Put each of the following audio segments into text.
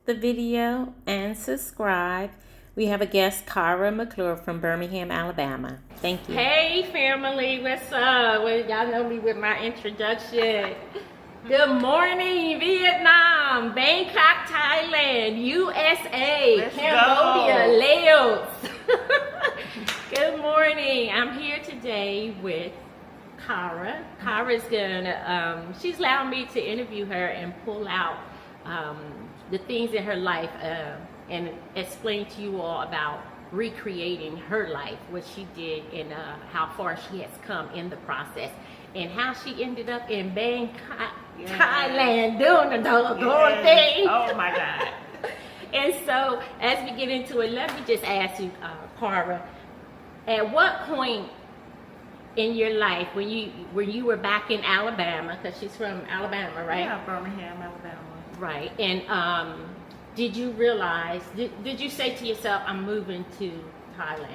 the video and subscribe. We have a guest, Cara McClure from Birmingham, Alabama. Thank you. Hey family, what's up? Well, y'all know me with my introduction. Good morning, Vietnam, Bangkok, Thailand, USA, Let's Cambodia, go. Laos. Good morning. I'm here today with Cara. Cara's gonna, she's allowed me to interview her and pull out the things in her life and explain to you all about recreating her life, what she did and how far she has come in the process, and how she ended up in Bangkok, Thailand, doing the doggone thing. Oh my God. And so, as we get into it, let me just ask you, Cara, at what point in your life when you were back in Alabama, because she's from Alabama, right? Yeah, Birmingham, Alabama. Right. And did you realize, did you say to yourself, I'm moving to Thailand?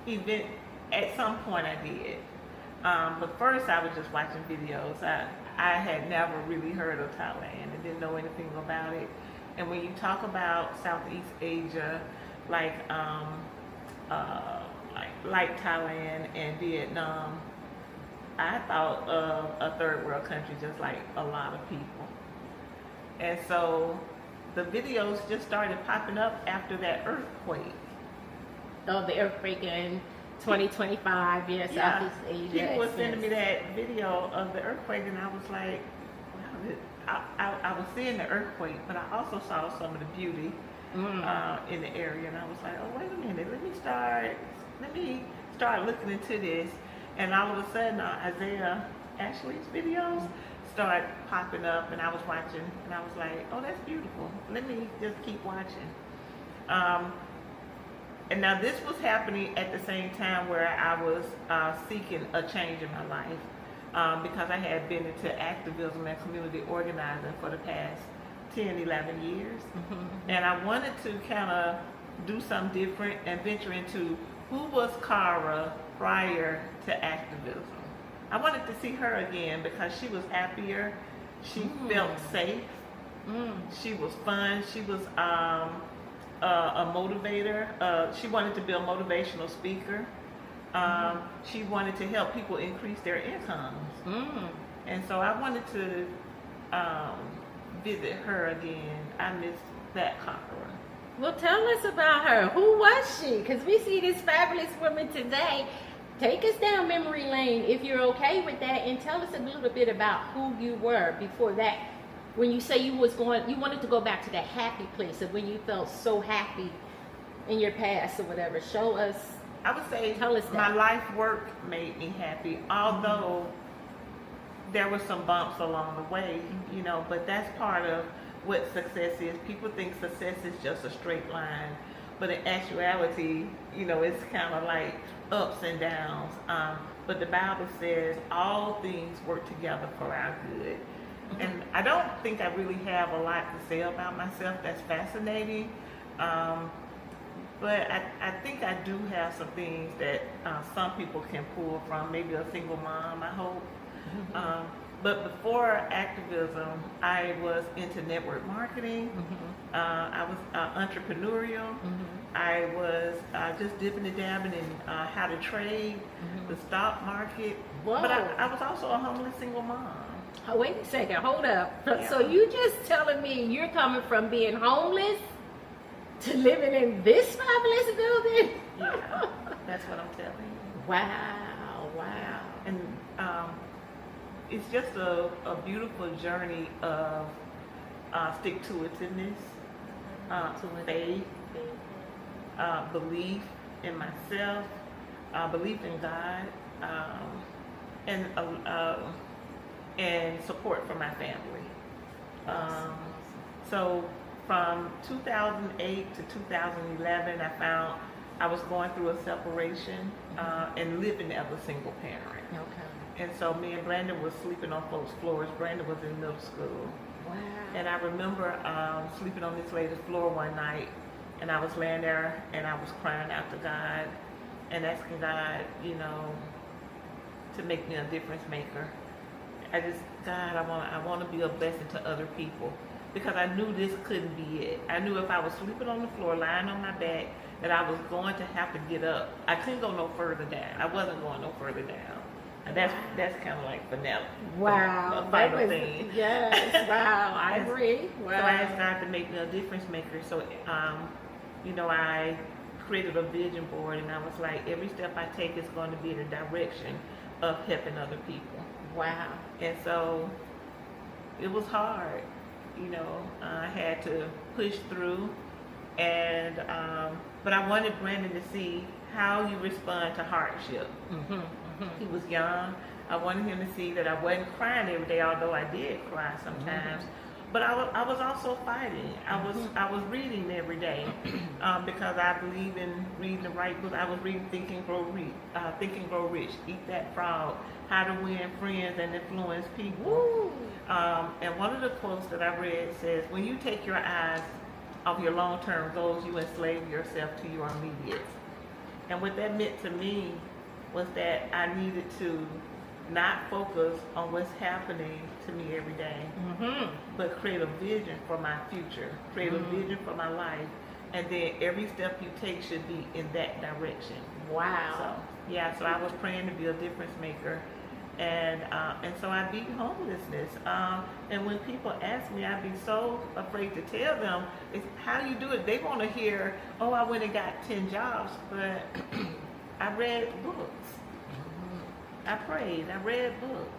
Even at some point I did. But first I was just watching videos. I had never really heard of Thailand and didn't know anything about it. And when you talk about Southeast Asia, like Thailand and Vietnam, I thought of a third world country just like a lot of people. And so the videos just started popping up after that earthquake. Oh, the earthquake in 2025, yes, Yeah, Southeast Asia. people were sending me that video of the earthquake, and I was like, wow, I was seeing the earthquake, but I also saw some of the beauty in the area, and I was like, oh, wait a minute, let me start looking into this. And all of a sudden, Isaiah Ashley's videos start popping up, and I was watching, and I was like, oh, that's beautiful. Let me just keep watching. And now this was happening at the same time where I was seeking a change in my life, because I had been into activism and community organizing for the past 10, 11 years. And I wanted to kind of do something different and venture into who was Cara prior to activism. I wanted to see her again because she was happier, she felt safe, she was fun, she was a motivator. She wanted to be a motivational speaker. She wanted to help people increase their incomes. And so I wanted to visit her again. I miss that Cara. Well, tell us about her. Who was she? Because we see this fabulous woman today. Take us down memory lane if you're okay with that, and tell us a little bit about who you were before that. When you say you wanted to go back to that happy place of when you felt so happy in your past or whatever. Show us. I would say Tell us that. my life work made me happy, although there were some bumps along the way, you know, but that's part of what success is. People think success is just a straight line, but in actuality, you know, it's kind of like ups and downs. But the Bible says all things work together for our good. And I don't think I really have a lot to say about myself that's fascinating. But I think I do have some things that some people can pull from, maybe a single mom, I hope. But before activism, I was into network marketing. I was entrepreneurial. I was just dipping and dabbing in how to trade, the stock market. Whoa. But I was also a homeless single mom. Oh, wait a second, hold up. Yeah. So you just telling me you're coming from being homeless to living in this fabulous building? Yeah, that's what I'm telling you. Wow, wow. And it's just a beautiful journey of stick-to-itiveness, faith, belief in myself, belief in God, and support from my family. So from 2008 to 2011, I found I was going through a separation and living as a single parent. Okay. And so me and Brandon was sleeping on folks' floors. Brandon was in middle school. Wow. And I remember sleeping on this lady's floor one night, and I was laying there and I was crying out to God and asking God, you know, to make me a difference maker. God, I want to be a blessing to other people. because I knew this couldn't be it. I knew if I was sleeping on the floor, lying on my back, that I was going to have to get up. I couldn't go no further down. I wasn't going no further down. And that's kind of like vanilla. Wow. The final thing. Yes. Wow. I agree. Wow. So I asked God to make me a difference maker. So, I created a vision board, and I was like, every step I take is going to be in the direction of helping other people. Wow. And so it was hard. I had to push through, and but I wanted Brandon to see how you respond to hardship. He was young. I wanted him to see that I wasn't crying every day, although I did cry sometimes. But I was also fighting. I was reading every day because I believe in reading the right book. I was reading Think and Grow Rich, Eat That Frog, How to Win Friends and Influence People. And one of the quotes that I read says, when you take your eyes off your long-term goals, you enslave yourself to your immediate. And what that meant to me was that I needed to not focus on what's happening to me every day, but create a vision for my future, create a vision for my life, and then every step you take should be in that direction. Wow. So I was praying to be a difference maker, and so I beat homelessness. And when people ask me, I'd be so afraid to tell them, how do you do it? They want to hear, oh, I went and got 10 jobs, but I read books. I prayed. I read books.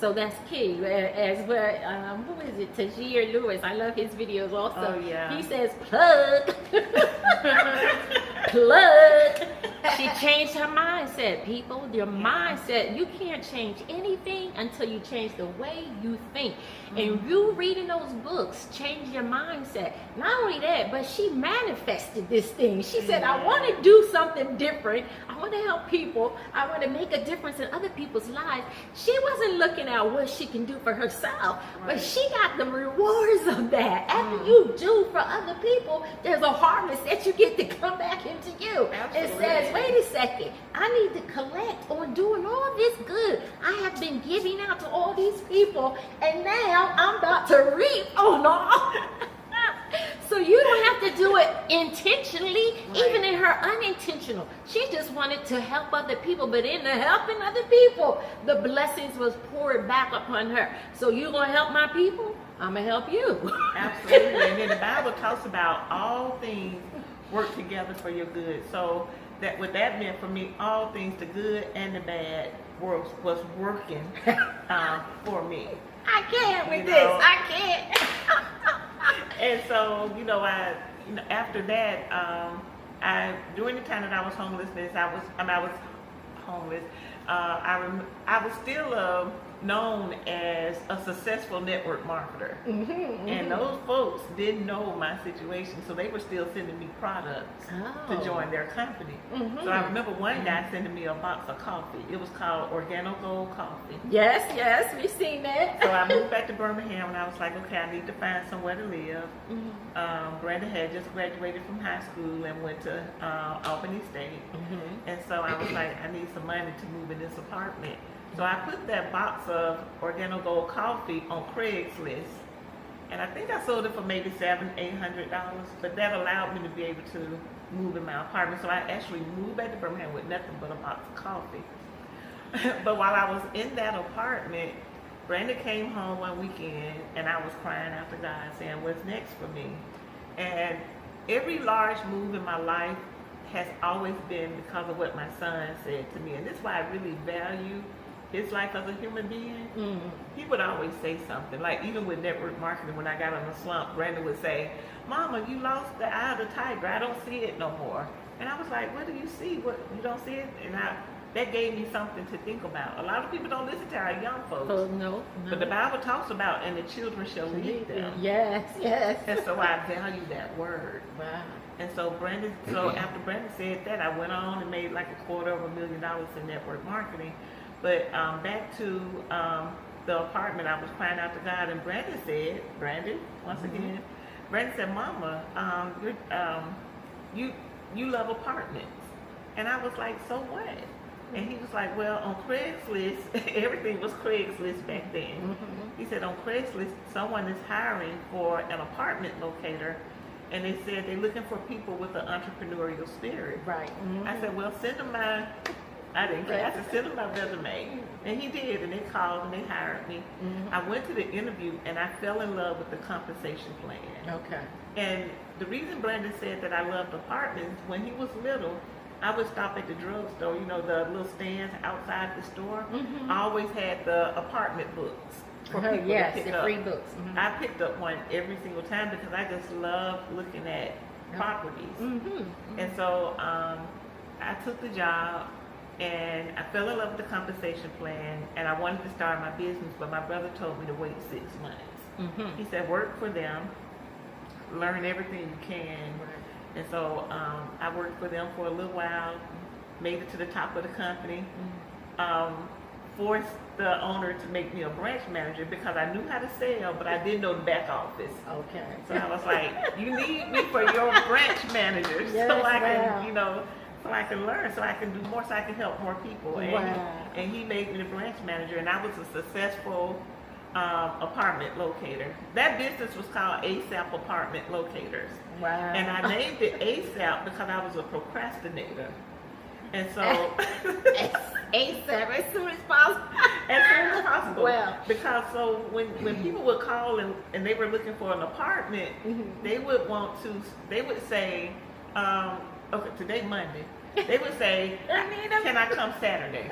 So that's key. As well, who is it? Tajir Lewis. I love his videos also. Oh, yeah. He says, plug. Plug. She changed her mindset, people. Your mindset. You can't change anything until you change the way you think. And you reading those books change your mindset. Not only that, but she manifested this thing. She said, I want to do something different. I want to help people. I want to make a difference in other people's lives. She wasn't looking at what she can do for herself, but she got the rewards of that. After you do for other people, there's a harvest that you get to come back into you. It says, wait a second, I need to collect on doing all this good. I have been giving out to all these people, and now I'm about to reap on all. So you don't have to do it intentionally, even in her unintentional. She just wanted to help other people, but in the helping other people, the blessings was poured back upon her. So you gonna help my people? I'm gonna help you. Absolutely. And then the Bible talks about all things work together for your good. So what that meant for me, all things, the good and the bad, was working for me. I can't with this. I can't. And so, after that, during the time that I was homeless. I was still known as a successful network marketer. And those folks didn't know my situation, so they were still sending me products to join their company. So I remember one guy sending me a box of coffee. It was called Organic Gold Coffee. Yes, we've seen that. So I moved back to Birmingham, and I was like, okay, I need to find somewhere to live. Brenda had just graduated from high school and went to Albany State. And so I was like, I need some money to move in this apartment. So I put that box of Organic Gold Coffee on Craigslist, and I think I sold it for maybe $700-800, but that allowed me to be able to move in my apartment. So I actually moved back to Birmingham with nothing but a box of coffee. But while I was in that apartment, Brandon came home one weekend, and I was crying out to God, saying, what's next for me? And every large move in my life has always been because of what my son said to me. And this is why I really value his life as a human being. He would always say something, like even with network marketing, when I got on a slump, Brandon would say, Mama, you lost the eye of the tiger. I don't see it no more. And I was like, what do you see? What, you don't see it? And that gave me something to think about. A lot of people don't listen to our young folks. Oh, no. But the Bible talks about, and the children shall lead them. Yes. And so I value that word. Wow. And so after Brandon said that, I went on and made like $250,000 in network marketing. But back to the apartment, I was crying out to God, and Brandon said, again, Brandon said, Mama, you love apartments. And I was like, so what? And he was like, well, on Craigslist, everything was Craigslist back then. He said on Craigslist, someone is hiring for an apartment locator, and they said they're looking for people with an entrepreneurial spirit. Right. I said, well, send them my, I didn't care. I said, send them my resume. And he did, and they called and they hired me. I went to the interview, and I fell in love with the compensation plan. Okay. And the reason Brandon said that I loved apartments, when he was little, I would stop at the drugstore, you know, the little stands outside the store. I always had the apartment books for people to pick the up. free books. I picked up one every single time because I just love looking at properties. And so I took the job, and I fell in love with the compensation plan, and I wanted to start my business, but my brother told me to wait 6 months. He said, work for them, learn everything you can. And so I worked for them for a little while, made it to the top of the company, forced the owner to make me a branch manager because I knew how to sell, but I didn't know the back office. Okay. So I was like, you need me for your branch manager so I can, you know, so I can learn, so I can do more, so I can help more people. And he made me the branch manager, and I was a successful apartment locator. That business was called ASAP Apartment Locators. Wow. And I named it ASAP because I was a procrastinator. And so ASAP, as soon as possible. as soon as possible. Well, because so when people would call and they were looking for an apartment, they would say, okay, today Monday. They would say, can I come Saturday?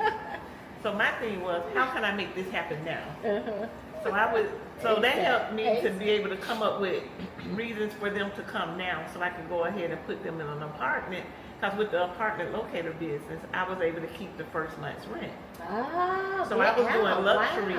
So my thing was, how can I make this happen now? So that helped me to be able to come up with reasons for them to come now, so I could go ahead and put them in an apartment. Because with the apartment locator business, I was able to keep the first month's rent. Oh, So I was doing luxury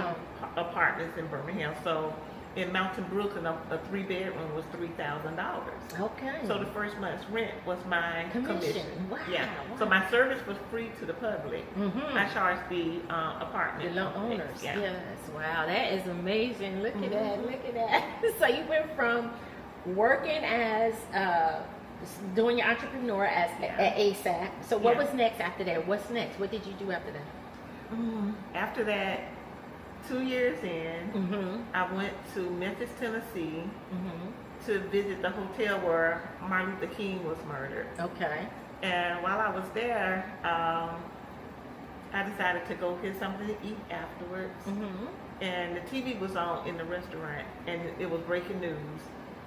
apartments in Birmingham. So in Mountain Brook, a 3-bedroom was $3,000. Okay. So the first month's rent was my commission. Wow. Yeah. So my service was free to the public. I charged the apartment The owners. Yeah. Yes. Wow, that is amazing. Look at that. Look at that. So you went from working as doing your entrepreneur at ASAP. So what was next after that? What's next? What did you do after that? After that, 2 years in, I went to Memphis, Tennessee to visit the hotel where Martin Luther King was murdered. Okay. And while I was there, I decided to go get something to eat afterwards. And the TV was on in the restaurant, and it was breaking news.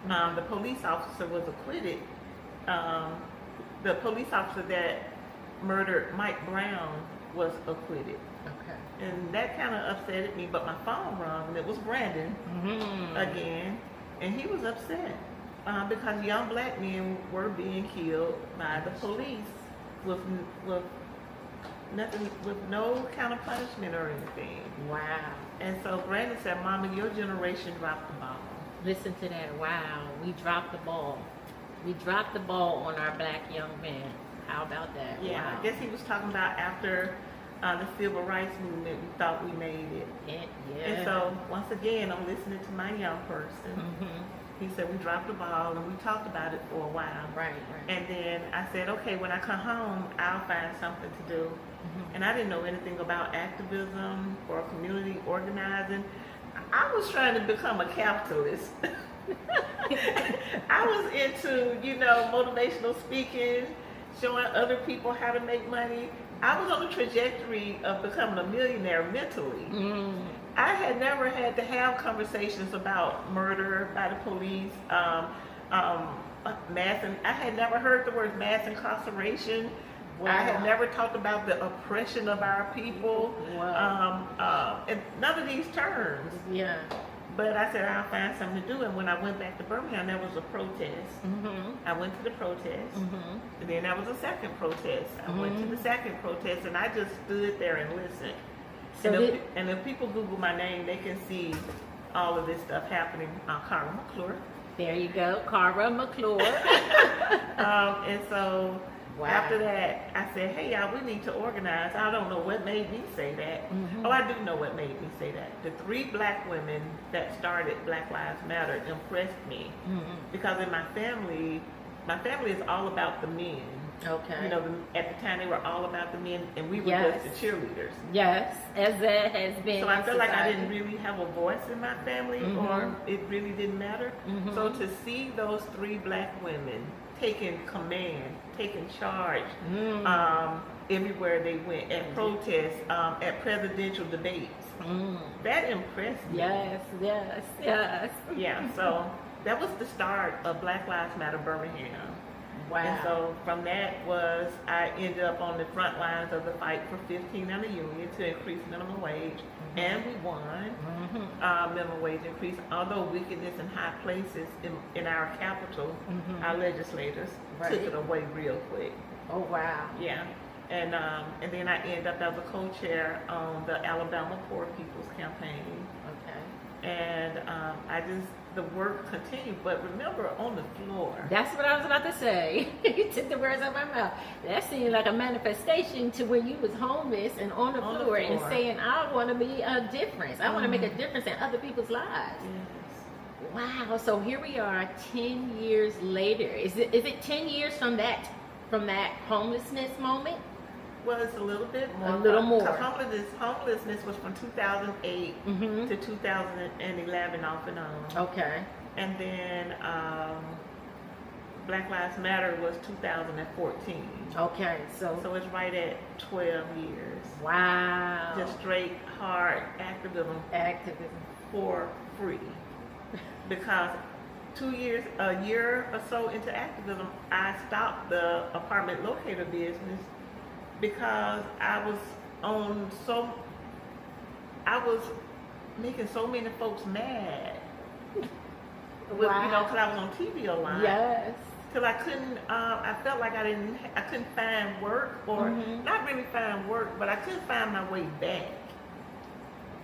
The police officer was acquitted. The police officer that murdered Mike Brown was acquitted. Okay. And that kind of upset me, but my phone rang, and it was Brandon again, and he was upset because young black men were being killed by the police with nothing, with no kind of punishment or anything. Wow. And so Brandon said, "Mama, your generation dropped the ball." Listen to that. Wow. We dropped the ball. We dropped the ball on our black young men. How about that? Yeah, Wow. I guess he was talking about after the civil rights movement, we thought we made it. Yeah. And so, once again, I'm listening to my young person. He said, we dropped the ball, and we talked about it for a while. Right. And then I said, okay, when I come home, I'll find something to do. And I didn't know anything about activism or community organizing. I was trying to become a capitalist. I was into, motivational speaking, showing other people how to make money. I was on the trajectory of becoming a millionaire mentally. I had never had to have conversations about murder by the police, I had never heard the word mass incarceration. Wow. I had never talked about the oppression of our people. Wow. And none of these terms. Yeah. But I said, I'll find something to do. And when I went back to Birmingham, there was a protest. I went to the protest. And then there was a second protest. I went to the second protest, and I just stood there and listened. So and if people Google my name, they can see all of this stuff happening. Cara McClure. There you go, Cara McClure. And so after that, I said, hey, y'all, we need to organize. I don't know what made me say that. Oh, I do know what made me say that. The 3 black women that started Black Lives Matter impressed me because in my family is all about the men. Okay. You know, at the time they were all about the men, and we were Yes. just the cheerleaders. Yes, as that has been. So I in felt like I society. didn't really have a voice in my family, or it really didn't matter. So to see those three black women taking command, taking charge, everywhere they went, at protests, at presidential debates, that impressed me. Yes, yes, yes. Yeah, so that was the start of Black Lives Matter Birmingham. Wow. And so from that I ended up on the front lines of the fight for 15 and a union to increase minimum wage, and we won. Minimum wage increase, although wickedness in high places in our capital, our legislators took it away real quick. Oh wow. Yeah. And then I ended up as a co-chair on the Alabama Poor People's Campaign. Okay. And the work continued, but remember, on the floor. That's what I was about to say. You took the words out of my mouth. That seemed like a manifestation to when you was homeless and on the floor and saying, I want to be a difference. I want to make a difference in other people's lives. Yes. Wow. So here we are 10 years later. Is it 10 years from that homelessness moment? Well, it's a little bit more. A little more. Homelessness was from 2008 to 2011, off and on. Okay. And then Black Lives Matter was 2014. Okay. So it's right at 12 years. Wow. Just straight hard activism for free. Because a year or so into activism, I stopped the apartment locator business because I was making so many folks mad. With, Wow. You know, because I was on TV a lot. Yes. Because I couldn't, I felt like I couldn't find work, or not really find work, but I couldn't find my way back.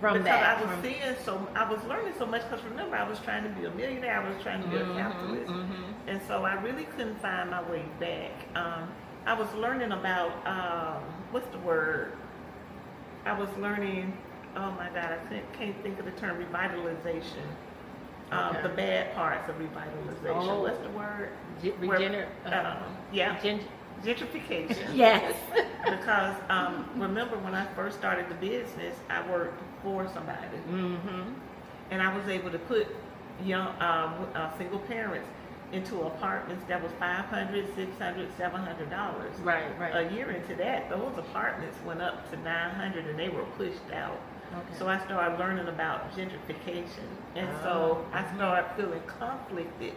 Because I was learning so much. Because remember, I was trying to be a millionaire. I was trying to be a capitalist, and so I really couldn't find my way back. I was learning about what's the word? I was learning. Oh my God, I can't think of the term revitalization. The bad parts of revitalization. Oh. What's the word? Gentrification. Yes. Because remember, when I first started the business, I worked for somebody, and I was able to put young single parents into apartments that was $500, $600, $700. Right. A year into that, those apartments went up to $900, and they were pushed out. Okay. So I started learning about gentrification, and so I started feeling conflicted.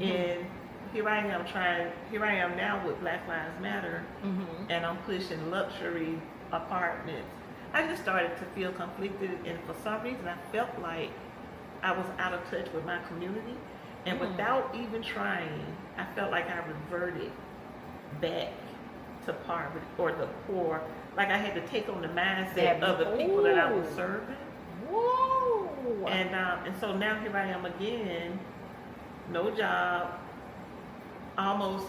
And here I am now with Black Lives Matter, and I'm pushing luxury apartments. I just started to feel conflicted, and for some reason I felt like I was out of touch with my community. And without even trying, I felt like I reverted back to poverty or the poor. Like I had to take on the mindset of the people that I was serving. Whoa! And so now here I am again, no job, almost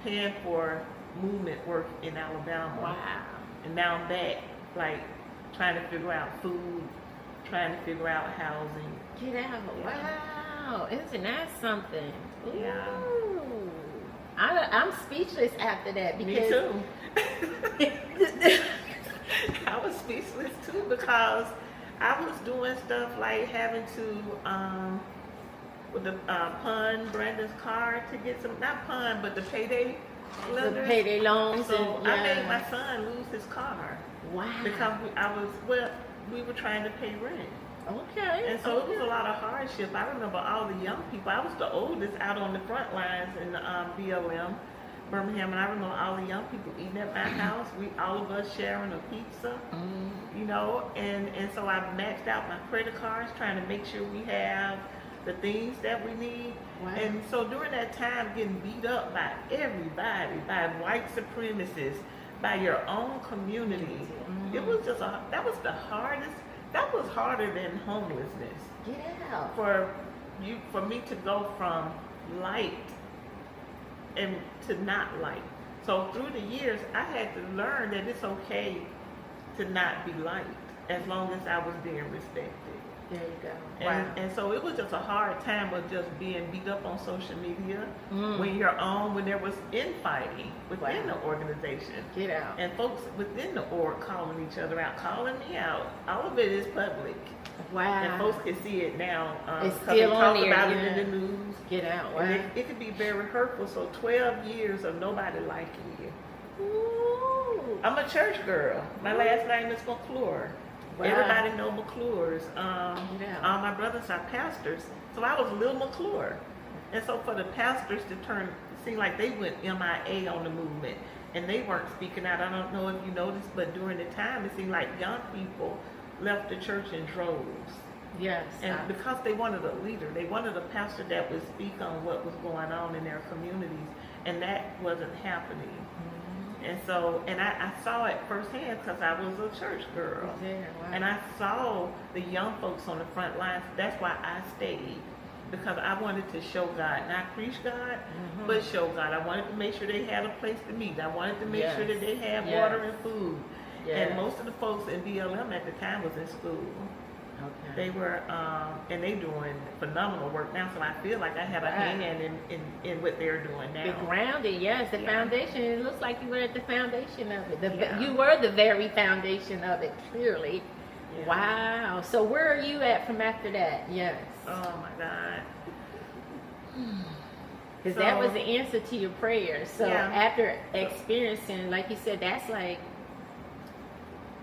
paying for movement work in Alabama. Wow. And now I'm back, like trying to figure out food, trying to figure out housing. Get out. Wow. Isn't that something? Ooh. Yeah. I'm speechless after that because Me too. I was speechless too because I was doing stuff like having to with the Brandon's car to get some, not pun, but the payday lenders. the payday loans. So and, I made my son lose his car wow. because we were trying to pay rent. Okay. And so it was a lot of hardship. I remember all the young people. I was the oldest out on the front lines in BLM, Birmingham, and I remember all the young people eating at my house. All of us sharing a pizza, you know. And so I maxed out my credit cards, trying to make sure we have the things that we need. Wow. And so during that time, getting beat up by everybody, by white supremacists, by your own community, it was just that was the hardest. That was harder than homelessness. Get out. For me to go from light and to not light. So through the years, I had to learn that it's okay to not be light as long as I was being respected. There you go. And, Wow. and so it was just a hard time of just being beat up on social media Mm. when there was infighting within Wow. the organization. Get out. And folks within the org calling each other out, calling me out. All of it is public. Wow. And folks can see it now. It's Because they still on talk there, about yeah. it in the news. Get out. Wow. And it could be very hurtful. So 12 years of nobody liking you. Ooh. I'm a church girl. My last name is McClure. Wow. Everybody know McClures. Yeah. All my brothers are pastors. So I was Lil McClure. And so for the pastors to turn, it seemed like they went MIA on the movement. And they weren't speaking out. I don't know if you noticed, but during the time, it seemed like young people left the church in droves. Yes. And because they wanted a leader, they wanted a pastor that would speak on what was going on in their communities. And that wasn't happening. And so, and I saw it firsthand because I was a church girl. Yeah, wow. And I saw the young folks on the front lines. That's why I stayed. Because I wanted to show God, not preach God, but show God. I wanted to make sure they had a place to meet. I wanted to make sure that they had water and food. Yes. And most of the folks in BLM at the time was in school. Okay. They were, and they doing phenomenal work now. So I feel like I have a hand in what they're doing now. The grounding, yes, the Yeah. foundation. It looks like you were at the foundation of it. Yeah. You were the very foundation of it, clearly. Yeah. Wow. So where are you at from after that? Yes. Oh my God. Because that was the answer to your prayers. So Yeah. after experiencing, like you said, that's like,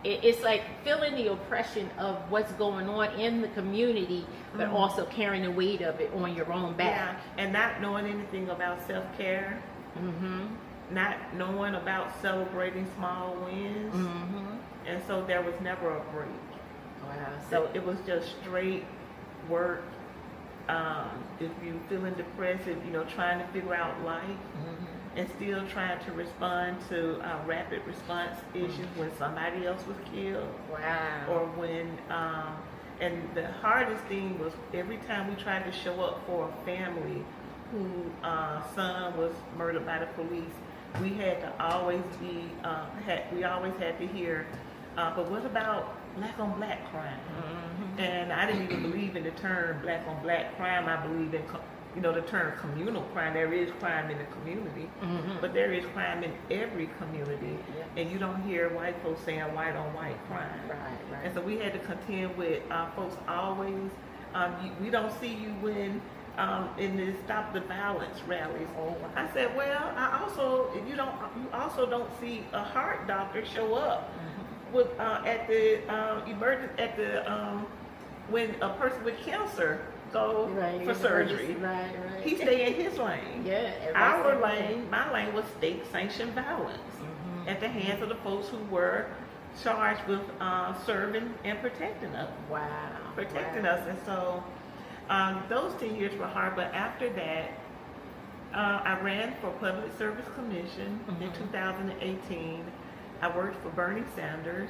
it's like feeling the oppression of what's going on in the community, but also carrying the weight of it on your own Yeah, back. and not knowing anything about self-care, Mm-hmm. not knowing about celebrating small wins, Mm-hmm. and so there was never a break. Wow. So So it was just straight work. If you feeling depressed, if, trying to figure out life, and still trying to respond to rapid response issues when somebody else was killed, wow. or when, and the hardest thing was every time we tried to show up for a family whose son was murdered by the police, we had to always be, we always had to hear, but what about black on black crime? And I didn't even believe in the term black on black crime. I believe in, the term communal crime. There is crime in the community, but there is crime in every community. Yeah. And you don't hear white folks saying white on white crime. Right. And so we had to contend with folks always, we don't see you when in the Stop the Violence rallies. Oh, wow. I said, well, you also don't see a heart doctor show up with at the when a person with cancer go for surgery. Right. He stay in his lane. Yeah. Our lane, my lane was state-sanctioned violence at the hands of the folks who were charged with serving and protecting us. Wow. Protecting us. And so those 10 years were hard, but after that, I ran for Public Service Commission in 2018. I worked for Bernie Sanders.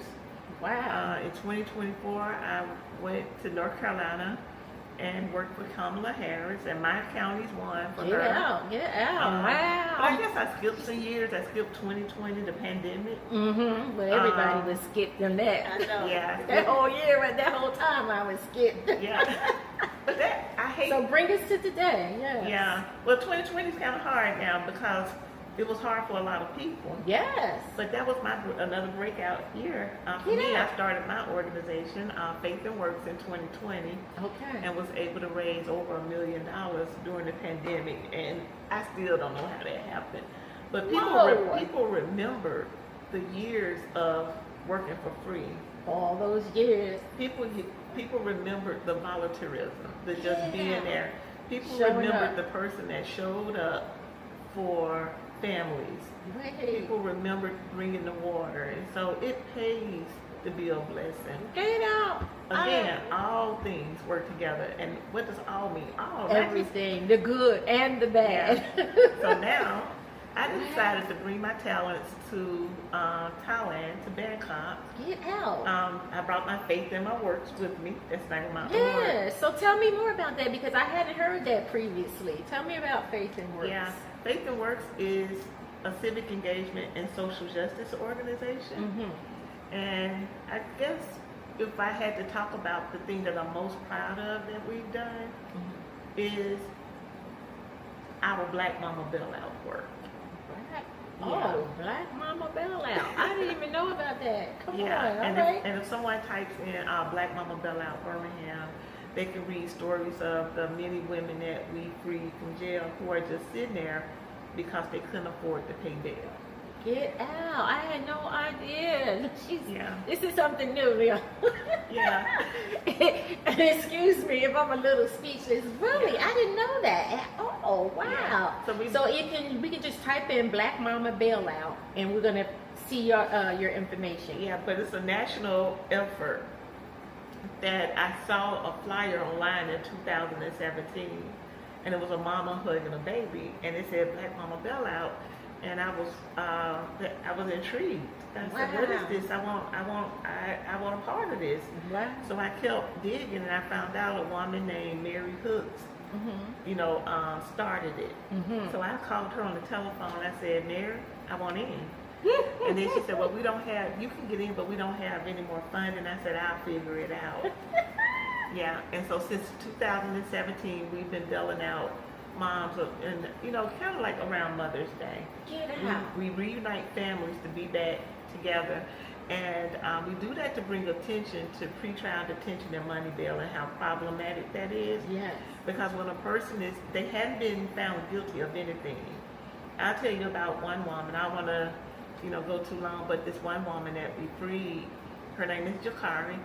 Wow. In 2024, I went to North Carolina and worked for Kamala Harris, and my county's won for her. Get out. Wow. But I guess I skipped some years. I skipped 2020, the pandemic. But everybody was skipped on that. I know. Yeah. That whole year, that whole time I was skipped. Yeah. But that, I hate. So bring us to today. Yes. Yeah. Well, 2020 is kind of hard now because it was hard for a lot of people. Yes. But that was another breakout year. For me, I started my organization, Faith and Works, in 2020. Okay. And was able to raise over $1 million during the pandemic. And I still don't know how that happened. But people remember the years of working for free. All those years. People remembered the volunteerism, the just being there. People Showing remembered up. the person that showed up for families. Right. People remember bringing the water, and so it pays to be a blessing. Get out. Again, all things work together, and what does all mean? All, Everything, the good and the bad. So now, I decided to bring my talents to Thailand, to Bangkok. Get out. I brought my faith and my works with me. That's the name of my award. Yeah. So tell me more about that because I hadn't heard that previously. Tell me about Faith and Works. Yeah, Faith and Works is a civic engagement and social justice organization. And I guess if I had to talk about the thing that I'm most proud of that we've done, is our Black Mama Bailout work. Black Mama Bailout. I didn't even know about that. Come on, and, all right. and if someone types in Black Mama Bailout Birmingham, they can read stories of the many women that we freed from jail who are just sitting there because they couldn't afford to pay bail. Get out. I had no idea. Yeah. This is something new, Leon. Yeah. Excuse me if I'm a little speechless. Really, Yeah. I didn't know that. Oh, wow. Yeah. So we can just type in Black Mama Bailout and we're going to see your information. Yeah, but it's a national effort that I saw a flyer online in 2017, and it was a mama hugging a baby, and it said Black Mama Bailout, and I was intrigued. I said, what is this? I want a part of this. Wow. So I kept digging, and I found out a woman named Mary Hooks, started it. So I called her on the telephone. I said, Mary, I want in. And then she said, well, you can get in, but we don't have any more funding. I said, I'll figure it out. Yeah, and so since 2017, we've been billing out moms, and kind of like around Mother's Day. We reunite families to be back together, and we do that to bring attention to pretrial detention and money bail and how problematic that is. Yes. Because when a person they hadn't been found guilty of anything. I'll tell you about one woman. I want to, go too long, but this one woman that we freed, her name is Jakari.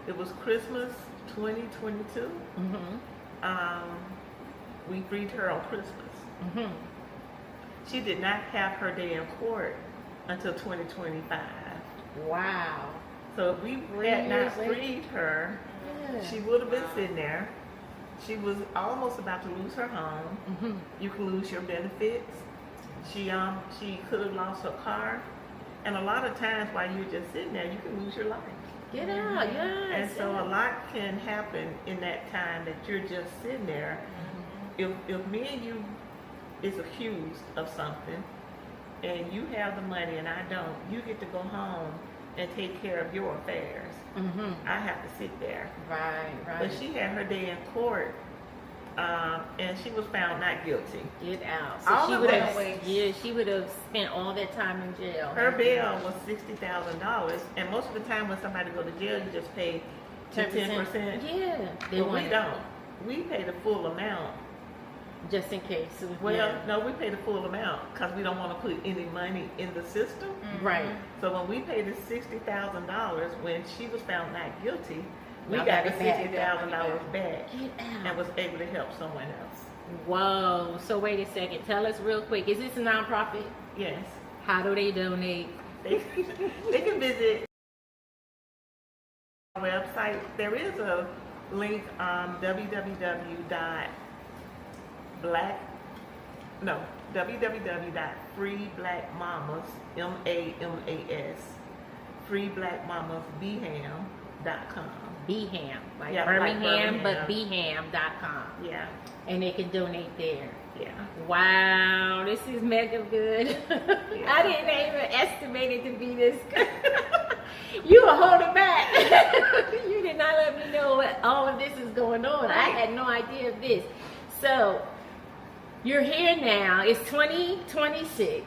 It was Christmas 2022. We freed her on Christmas. She did not have her day in court until 2025. Wow. So if we had not freed her, she would have been sitting there. She was almost about to lose her home. You can lose your benefits. She could have lost her car. And a lot of times while you're just sitting there, you can lose your life. Get out, yes. And so a lot can happen in that time that you're just sitting there. If me and you is accused of something and you have the money and I don't, you get to go home and take care of your affairs. I have to sit there. Right. But she had her day in court, and she was found not guilty. Get out. All So she would have spent all that time in jail. Her bail was $60,000, and most of the time when somebody go to jail, you just pay 10%. Yeah. But we don't. We pay the full amount. Just in case. No, we pay the full amount because we don't want to put any money in the system. Right. So when we paid the $60,000, when she was found not guilty, we Y'all got the got it back. $60,000 back Get out. and was able to help someone else. Whoa. So wait a second. Tell us real quick. Is this a nonprofit? Yes. How do they donate? They can visit our website. There is a link, www.freeblackmamas, MAMAS, freeblackmamasbeham.com. Beham, like Birmingham. Birmingham, but beham.com. Yeah. And they can donate there. Yeah. Wow, this is mega good. I didn't even estimate it to be this good. You were holding back. You did not let me know what all of this is going on. I had no idea of this. So, you're here now. It's 2026.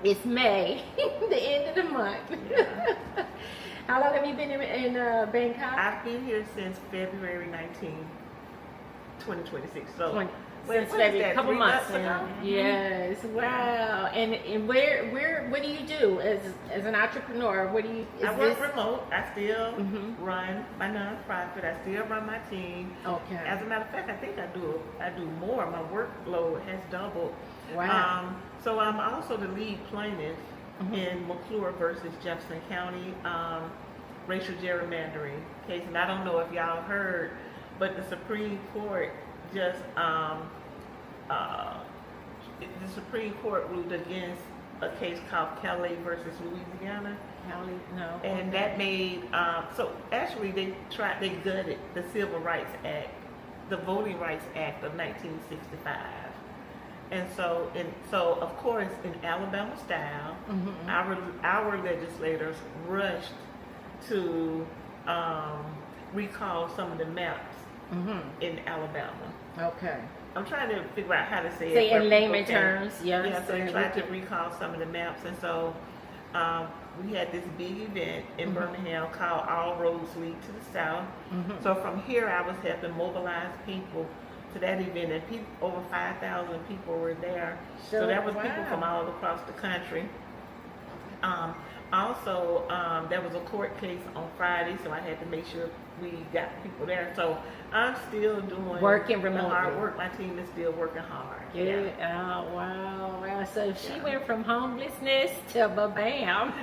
It's May, the end of the month. Yeah. How long have you been in Bangkok? I've been here since February 19, 2026. So Since February, a couple months ago? now. Yes, wow. And where what do you do as an entrepreneur? What do you? I work remote. I still run my nonprofit. I still run my team. Okay. As a matter of fact, I think I do more. My workload has doubled. Wow. So I'm also the lead plaintiff in McClure versus Jefferson County racial gerrymandering case. And I don't know if y'all heard, but the Supreme Court just the Supreme Court ruled against a case called Kelly versus Louisiana. Kelly, no. And that made so actually they gutted the Civil Rights Act, the Voting Rights Act of 1965. And so of course in Alabama style, our legislators rushed to recall some of the maps in Alabama. Okay. I'm trying to figure out how to say Say it. in layman terms, yeah. Yeah, so they tried to recall some of the maps, and so we had this big event in Birmingham called All Roads Lead to the South. So from here, I was helping mobilize people to that event, and over 5,000 people were there. So that was people from all across the country. Also, there was a court case on Friday, so I had to make sure we got people there. So I'm still doing working remotely. The hard work. My team is still working hard. Yeah. Oh, wow. So she went from homelessness to bam.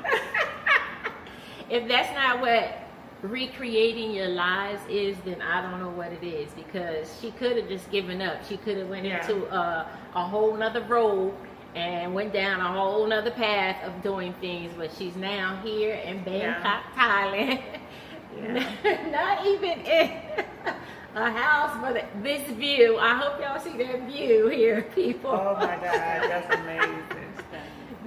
If that's not what recreating your lives is, then I don't know what it is, because she could have just given up. She could have went into a whole nother road and went down a whole nother path of doing things, but she's now here in Bangkok, Thailand. Not even in a house, but this view. I hope y'all see that view here, people. Oh my God, that's amazing.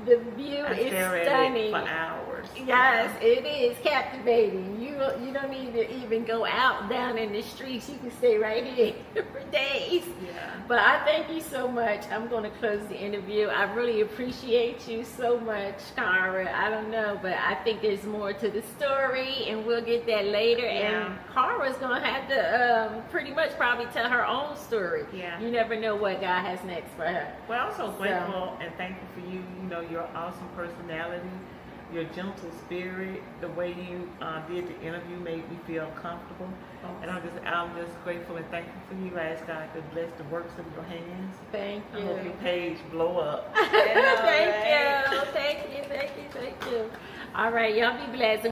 The view is stunning. For hours. Yes, it is captivating. You don't need to even go out down in the streets. You can stay right here for days. Yeah. But I thank you so much. I'm going to close the interview. I really appreciate you so much, Cara. I don't know, but I think there's more to the story, and we'll get that later. Yeah. And Cara's going to have to pretty much probably tell her own story. Yeah. You never know what God has next for her. Well, I'm so grateful and thankful for you. You know, your awesome personality, your gentle spirit, the way you did the interview made me feel comfortable. And I'm just grateful and thankful for you. I ask God to bless the works of your hands. Thank you. I hope your page blow up. Thank you. All right. Y'all be blessed.